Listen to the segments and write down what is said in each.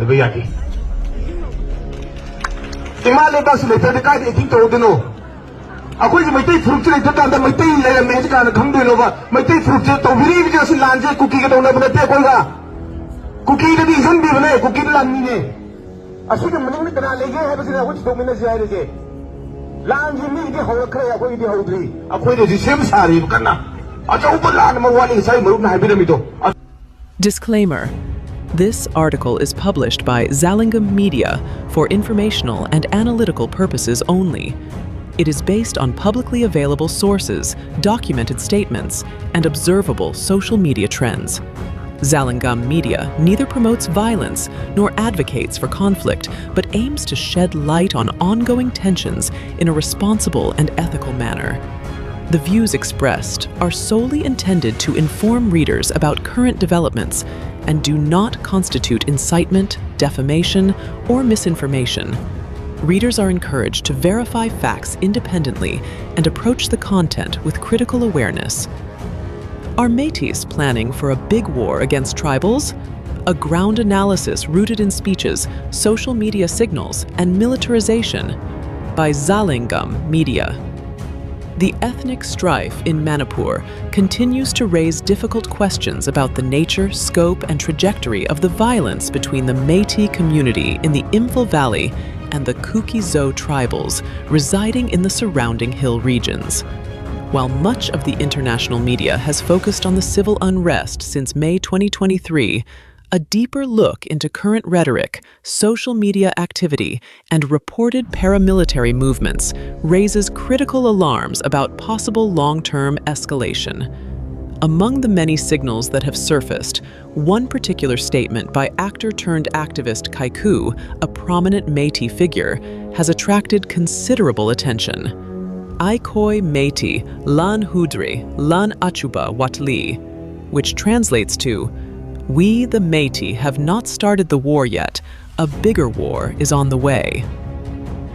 Bayaki. Imale basi le tadi kai eking to dino. Aku ini MEETEI fruit le tadi anda MEETEI le mehdi kan khamdu lo ba MEETEI fruit je to biri bi jasi lanje cookie ke to na bane te koi ga. Cookie le bi zan bi bane cookie le lanni ne. Asu ke mani ne kana le ge hai basi na kuch 2 minute se aire ge. Lanje mi ge ho khre aku ini houdri. Aku ini semsari kanna. Achouba lan ma wali sai marup na habi mi to. Disclaimer. This article is published by Zalingam Media for informational and analytical purposes only. It is based on publicly available sources, documented statements, and observable social media trends. Zalingam Media neither promotes violence nor advocates for conflict, but aims to shed light on ongoing tensions in a responsible and ethical manner. The views expressed are solely intended to inform readers about current developments and do not constitute incitement, defamation, or misinformation. Readers are encouraged to verify facts independently and approach the content with critical awareness. Are MEETEIs planning for a big war against tribals? A ground analysis rooted in speeches, social media signals, and militarization by Zalingam Media. The ethnic strife in Manipur continues to raise difficult questions about the nature, scope, and trajectory of the violence between the MEETEI community in the Imphal Valley and the Kuki-Zo tribals residing in the surrounding hill regions. While much of the international media has focused on the civil unrest since May 2023, a deeper look into current rhetoric, social media activity, and reported paramilitary movements raises critical alarms about possible long-term escalation. Among the many signals that have surfaced, one particular statement by actor-turned-activist KAIKU, a prominent MEETEI figure, has attracted considerable attention. Eikhoi MEETEI lan houdri lan achouba Watli, which translates to "We, the MEETEI, have not started the war yet. A bigger war is on the way."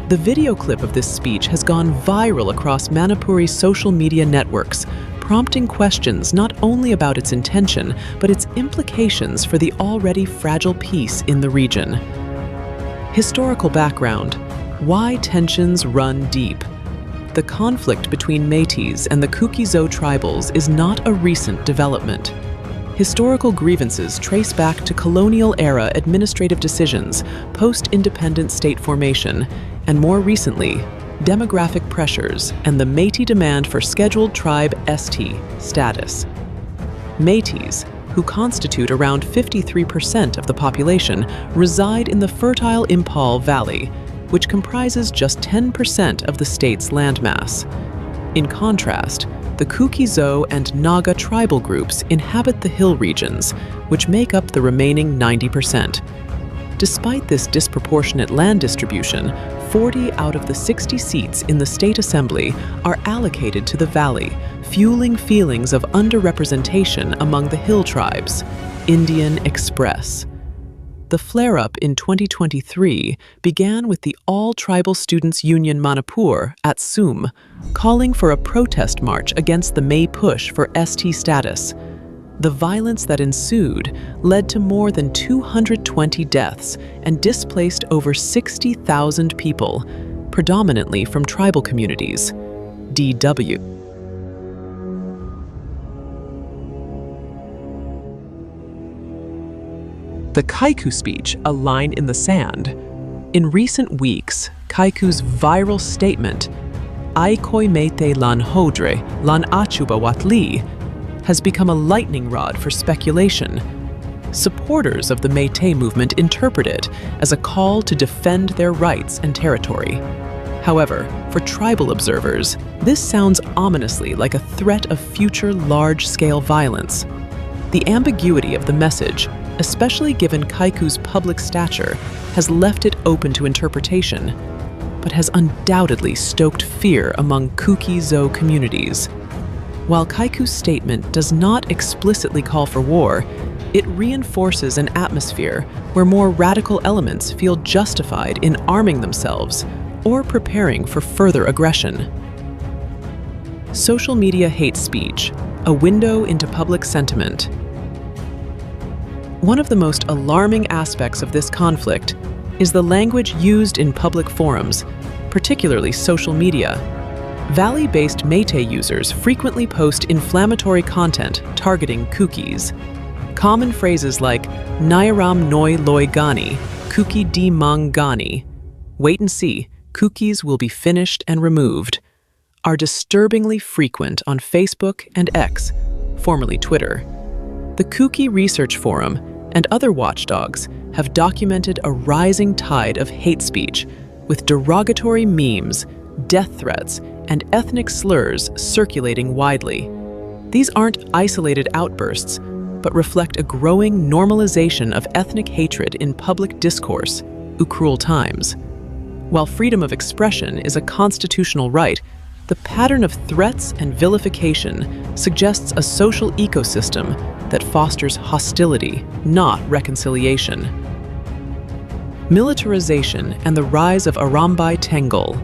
The video clip of this speech has gone viral across Manipuri social media networks, prompting questions not only about its intention, but its implications for the already fragile peace in the region. Historical background: why tensions run deep. The conflict between MEETEIs and the Kuki-Zo tribals is not a recent development. Historical grievances trace back to colonial-era administrative decisions, post-independent state formation, and more recently, demographic pressures and the MEETEI demand for scheduled tribe ST status. MEETEIs, who constitute around 53% of the population, reside in the fertile Imphal Valley, which comprises just 10% of the state's landmass. In contrast, the Kuki-Zo and Naga tribal groups inhabit the hill regions, which make up the remaining 90%. Despite this disproportionate land distribution, 40 out of the 60 seats in the state assembly are allocated to the valley, fueling feelings of underrepresentation among the hill tribes. Indian Express. The flare-up in 2023 began with the All Tribal Students Union Manipur at SUM, calling for a protest march against the May push for ST status. The violence that ensued led to more than 220 deaths and displaced over 60,000 people, predominantly from tribal communities. DW. The KAIKU speech, a line in the sand. In recent weeks, KAIKU's viral statement, Eikhoi MEETEI lan houdri lan achouba Watli, has become a lightning rod for speculation. Supporters of the MEETEI movement interpret it as a call to defend their rights and territory. However, for tribal observers, this sounds ominously like a threat of future large-scale violence. The ambiguity of the message, especially given KAIKU's public stature, has left it open to interpretation, but has undoubtedly stoked fear among Kuki-Zo communities. While KAIKU's statement does not explicitly call for war, it reinforces an atmosphere where more radical elements feel justified in arming themselves or preparing for further aggression. Social media hate speech, a window into public sentiment. One of the most alarming aspects of this conflict is the language used in public forums, particularly social media. Valley-based Meitei users frequently post inflammatory content targeting Kukis. Common phrases like Nairam Noi Loi Gani, Kuki Di Mang Gani, wait and see, Kukis will be finished and removed, are disturbingly frequent on Facebook and X, formerly Twitter. The Kuki Research Forum and other watchdogs have documented a rising tide of hate speech with derogatory memes, death threats, and ethnic slurs circulating widely. These aren't isolated outbursts, but reflect a growing normalization of ethnic hatred in public discourse, cruel times. While freedom of expression is a constitutional right, the pattern of threats and vilification suggests a social ecosystem that fosters hostility, not reconciliation. Militarization and the rise of Arambai Tenggol.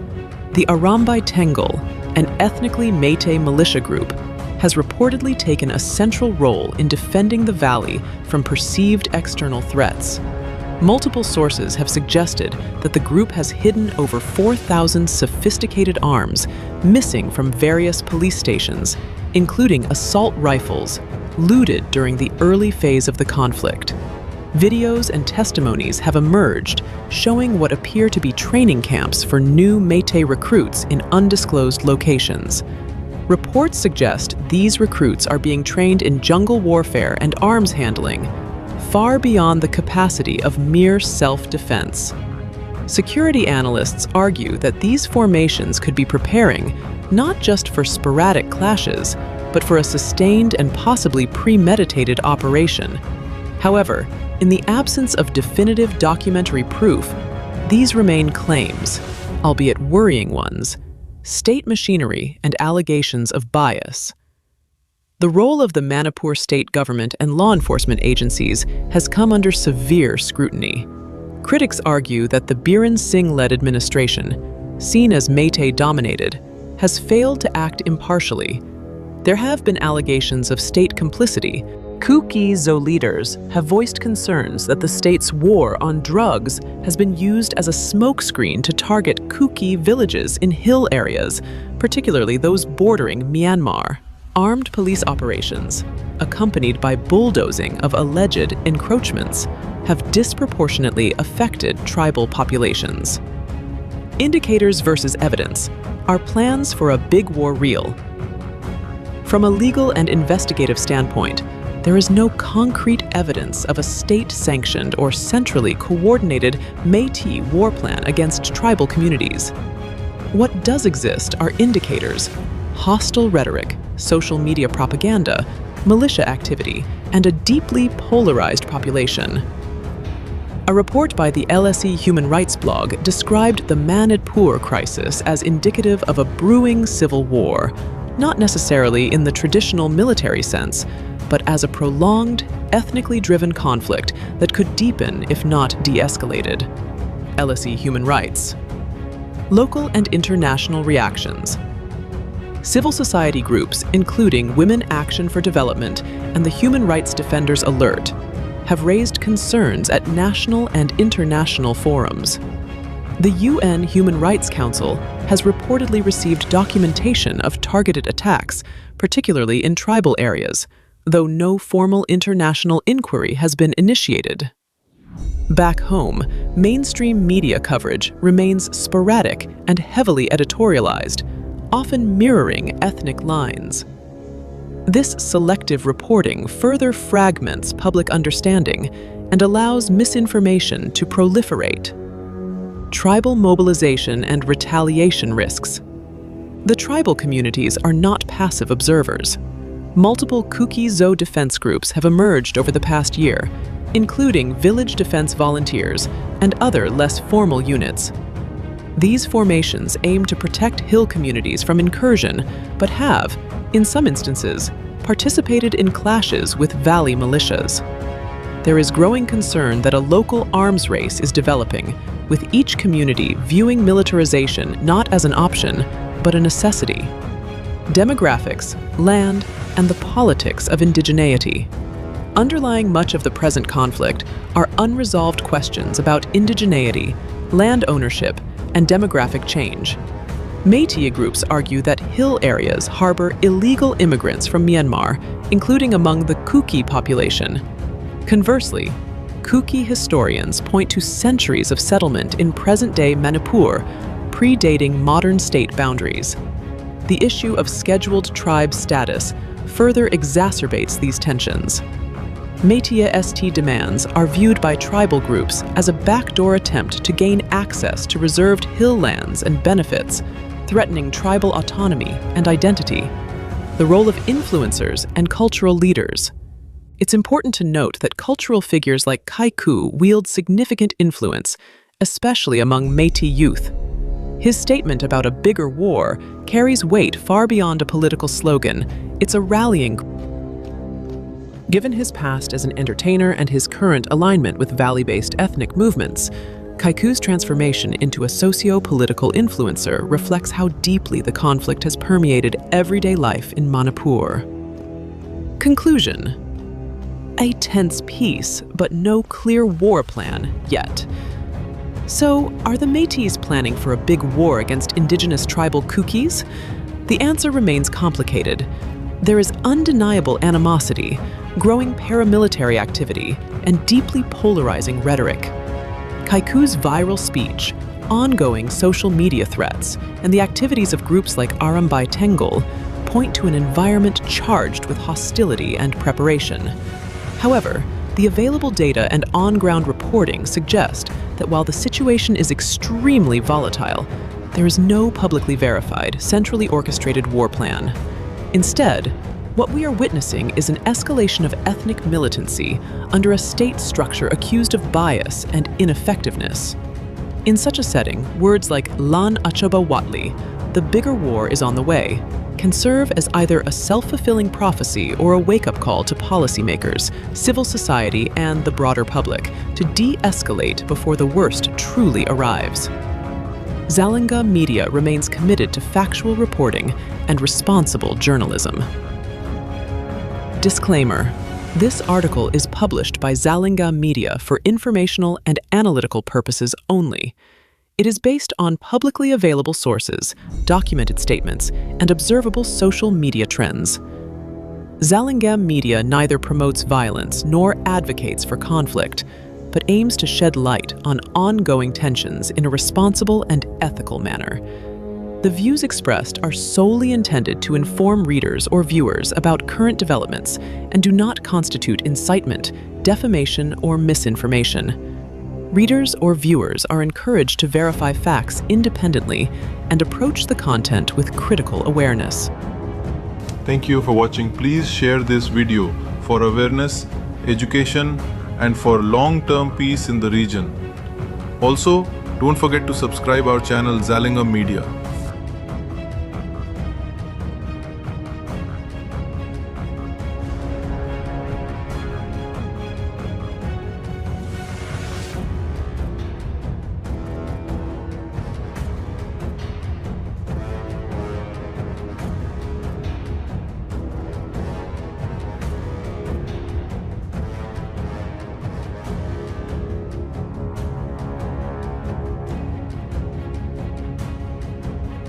The Arambai Tenggol, an ethnically Meitei militia group, has reportedly taken a central role in defending the valley from perceived external threats. Multiple sources have suggested that the group has hidden over 4,000 sophisticated arms missing from various police stations, including assault rifles, looted during the early phase of the conflict. Videos and testimonies have emerged showing what appear to be training camps for new Meitei recruits in undisclosed locations. Reports suggest these recruits are being trained in jungle warfare and arms handling, far beyond the capacity of mere self-defense. Security analysts argue that these formations could be preparing not just for sporadic clashes, but for a sustained and possibly premeditated operation. However, in the absence of definitive documentary proof, these remain claims, albeit worrying ones, state machinery and allegations of bias. The role of the Manipur state government and law enforcement agencies has come under severe scrutiny. Critics argue that the Biren Singh-led administration, seen as Meitei-dominated, has failed to act impartially. There have been allegations of state complicity. Kuki-Zo leaders have voiced concerns that the state's war on drugs has been used as a smokescreen to target Kuki villages in hill areas, particularly those bordering Myanmar. Armed police operations, accompanied by bulldozing of alleged encroachments, have disproportionately affected tribal populations. Indicators versus evidence. Are plans for a big war real? From a legal and investigative standpoint, there is no concrete evidence of a state-sanctioned or centrally coordinated Métis war plan against tribal communities. What does exist are indicators: hostile rhetoric, social media propaganda, militia activity, and a deeply polarized population. A report by the LSE Human Rights blog described the Manipur crisis as indicative of a brewing civil war, not necessarily in the traditional military sense, but as a prolonged, ethnically driven conflict that could deepen if not de-escalated. LSE Human Rights. Local and international reactions. Civil society groups, including Women Action for Development and the Human Rights Defenders Alert, have raised concerns at national and international forums. The UN Human Rights Council has reportedly received documentation of targeted attacks, particularly in tribal areas, though no formal international inquiry has been initiated. Back home, mainstream media coverage remains sporadic and heavily editorialized, often mirroring ethnic lines. This selective reporting further fragments public understanding and allows misinformation to proliferate. Tribal mobilization and retaliation risks. The tribal communities are not passive observers. Multiple Kuki-Zo defense groups have emerged over the past year, including village defense volunteers and other less formal units. These formations aim to protect hill communities from incursion, but have, in some instances, participated in clashes with valley militias. There is growing concern that a local arms race is developing, with each community viewing militarization not as an option, but a necessity. Demographics, land, and the politics of indigeneity. Underlying much of the present conflict are unresolved questions about indigeneity, land ownership, and demographic change. MEETEI groups argue that hill areas harbor illegal immigrants from Myanmar, including among the Kuki population. Conversely, Kuki historians point to centuries of settlement in present-day Manipur, predating modern state boundaries. The issue of scheduled tribe status further exacerbates these tensions. MEETEI ST demands are viewed by tribal groups as a backdoor attempt to gain access to reserved hill lands and benefits, threatening tribal autonomy and identity. The role of influencers and cultural leaders. It's important to note that cultural figures like KAIKU wield significant influence, especially among MEETEI youth. His statement about a bigger war carries weight far beyond a political slogan. It's a rallying. Given his past as an entertainer and his current alignment with valley-based ethnic movements, KAIKU's transformation into a socio-political influencer reflects how deeply the conflict has permeated everyday life in Manipur. Conclusion. A tense peace, but no clear war plan yet. So, are the MEETEIs planning for a big war against indigenous tribal Kukis? The answer remains complicated. There is undeniable animosity, growing paramilitary activity, and deeply polarizing rhetoric. KAIKU's viral speech, ongoing social media threats, and the activities of groups like Arambai Tengul point to an environment charged with hostility and preparation. However, the available data and on-ground reporting suggest that while the situation is extremely volatile, there is no publicly verified, centrally orchestrated war plan. Instead, what we are witnessing is an escalation of ethnic militancy under a state structure accused of bias and ineffectiveness. In such a setting, words like Lan achouba Watli, the bigger war is on the way, can serve as either a self-fulfilling prophecy or a wake-up call to policymakers, civil society, and the broader public to de-escalate before the worst truly arrives. Zalinga Media remains committed to factual reporting and responsible journalism. Disclaimer. This article is published by Zalinga Media for informational and analytical purposes only. It is based on publicly available sources, documented statements, and observable social media trends. Zalinga Media neither promotes violence nor advocates for conflict, but aims to shed light on ongoing tensions in a responsible and ethical manner. The views expressed are solely intended to inform readers or viewers about current developments and do not constitute incitement, defamation, or misinformation. Readers or viewers are encouraged to verify facts independently and approach the content with critical awareness. Thank you for watching. Please share this video for awareness, education, and for long-term peace in the region. Also, don't forget to subscribe our channel Zalinga Media.